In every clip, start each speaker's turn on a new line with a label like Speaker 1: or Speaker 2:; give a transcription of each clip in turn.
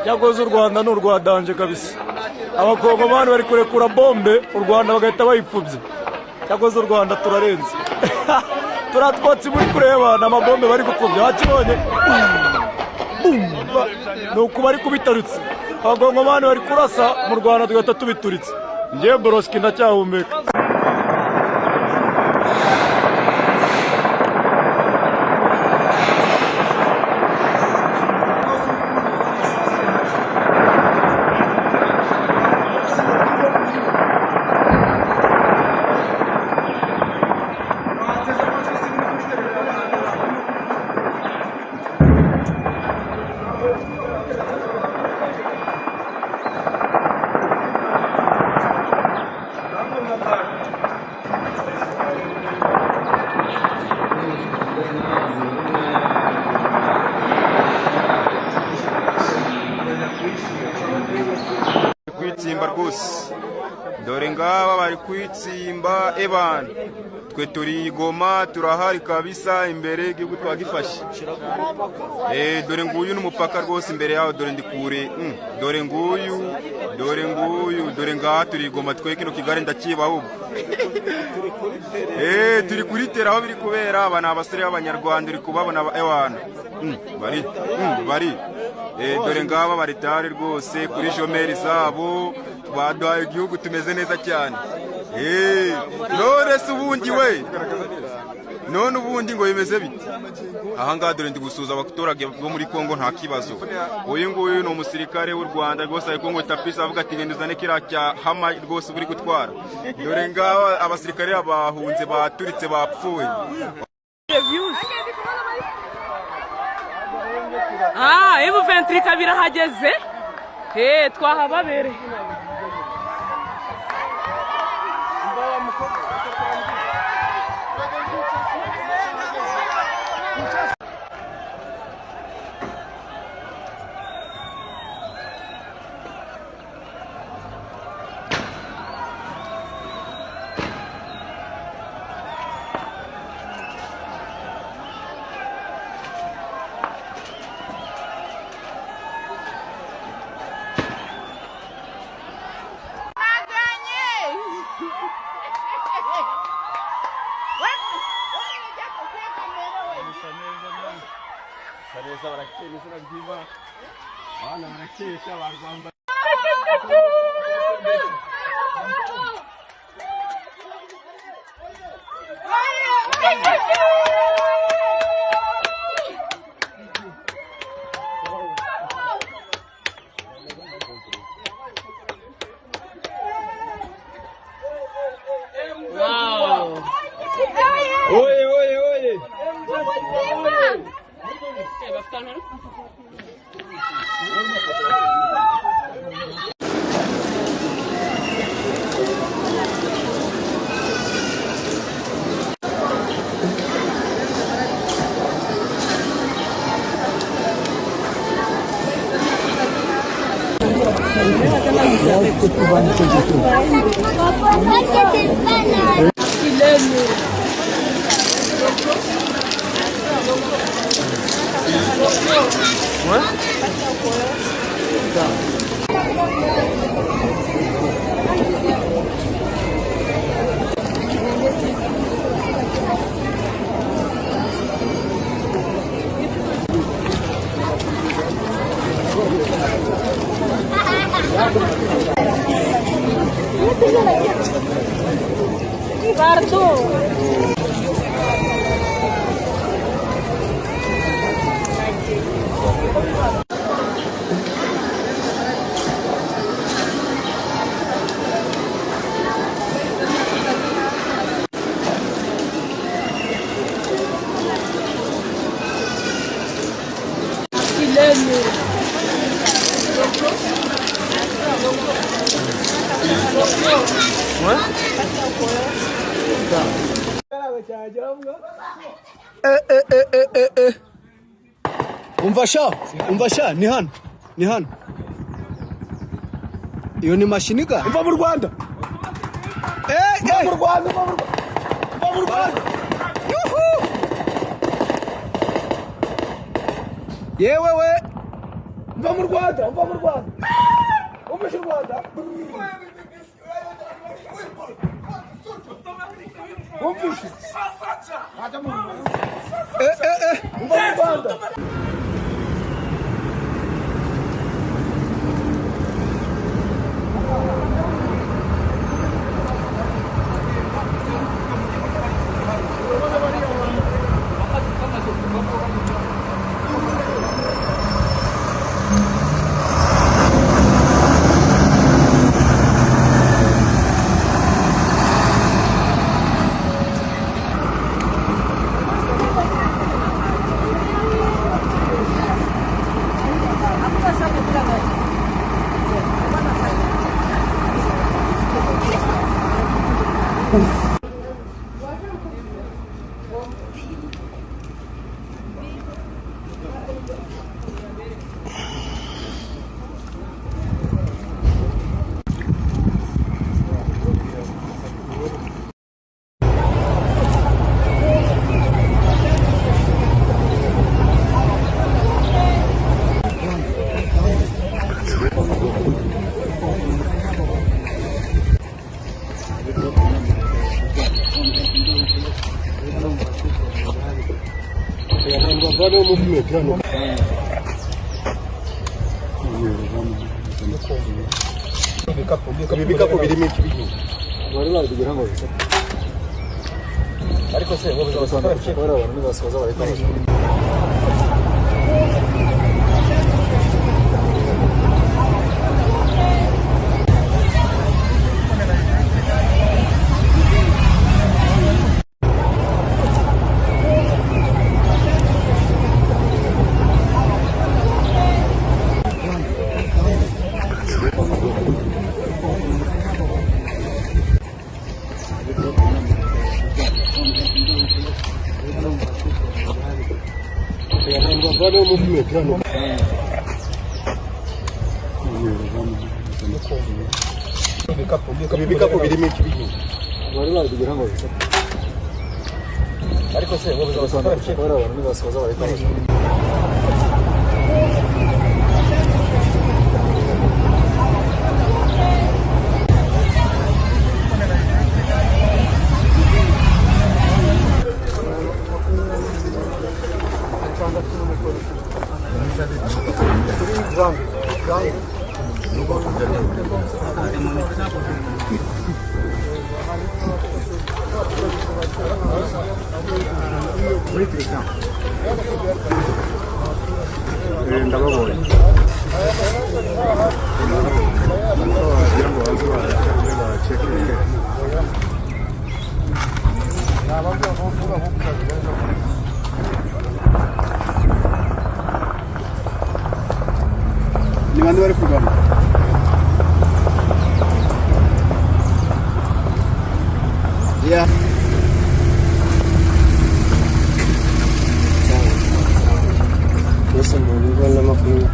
Speaker 1: cyakoze u Rwanda ni urwa danje kabisa. Abakongomani bari kurekura bombe u Rwanda bagahita bayipfubye. Cyakoze u Rwanda turarenze. Turatwotsi muri kureba n'amabombe bari gupfubya bakibonye. Nuko bari kubitarutse. Abakongomani bari kurasa mu Rwanda tugahita tubituritse. Ngiye Boroski ndacyahumeka.
Speaker 2: Kwitsimba rwose dore ngaba bari kwitsimba ebana twe turi Goma turahari kabisa imbere igihugu twagifashe dore nguyu n'umupaka rwose imbere yaho dore ndikure dore nguyu dore ngaha turi Goma twe kino Kigali ndakiba ahubwo turi kuritera aho biri kubera aba ni abasore b'abanyarwanda uri kubabona ebana bari dore ngaba baritare rwose kuri jomeri zabo baduhaye igihugu tumeze neza cyane none se ubundi we none ubundi ngo bimeze bite ahangaha dore ndi gusuza abaturage bo muri Kongo nta kibazo uyu nguyu ni umusirikare w'u Rwanda rwose ariko ngo tapisa avuga ati ngende uzane kiriya cya hama rwose buri gutwara dore ngaba abasirikare bahunze baturitse bapfuye
Speaker 3: M23 kabira hageze twahababereye
Speaker 1: Sareza barakeye sura byiza. Bana barakesha barwamba.
Speaker 3: Wow.
Speaker 1: Oye.
Speaker 4: Umva ni hano iyo ni mashiniga
Speaker 1: Mva mu Rwanda. Mva mu Rwanda.
Speaker 4: yewe we
Speaker 1: mva mu Rwanda umvishe u Rwanda umvishe mva mu Rwanda.
Speaker 5: ibikapu birimo iki bari babigera ngo bisa ariko se bo bizasanga bari abantu basoza bari kwaje Vale o movimento, já não. Ibikapu birimo iki bari babigera ngo bisa ariko se bo bizasanga bari abantu basoza bari kwaje ndababonye ni bande bari kurwana ya Ese muri bana makuru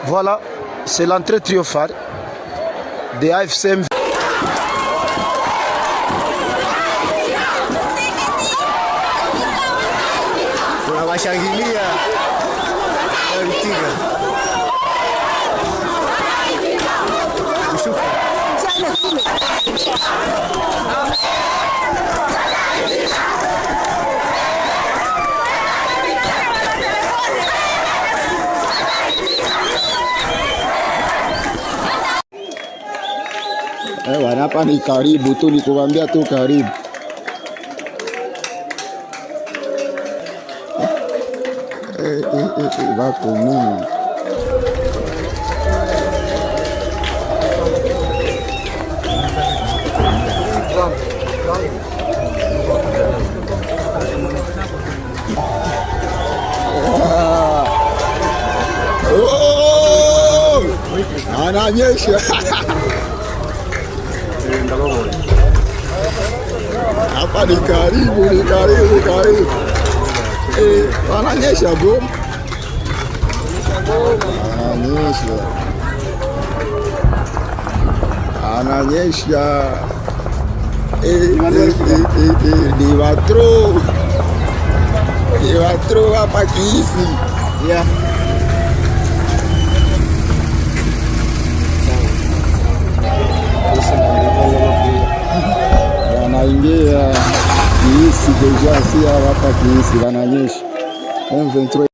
Speaker 5: Voilà, C'est l'entrée triomphale de AFC. Tunawashangilia Vitinga. Hapa ni karibu tu, nikuambia tu karibu. Wako mingi. Ananyesha. Hapa ni karibu, ni karibu. Ananyesha bro. Ananyesha. Ni watro hapa kiisi. Yeah. Wanaingia kiisi deja, si hapa kiisi wananyesha. M23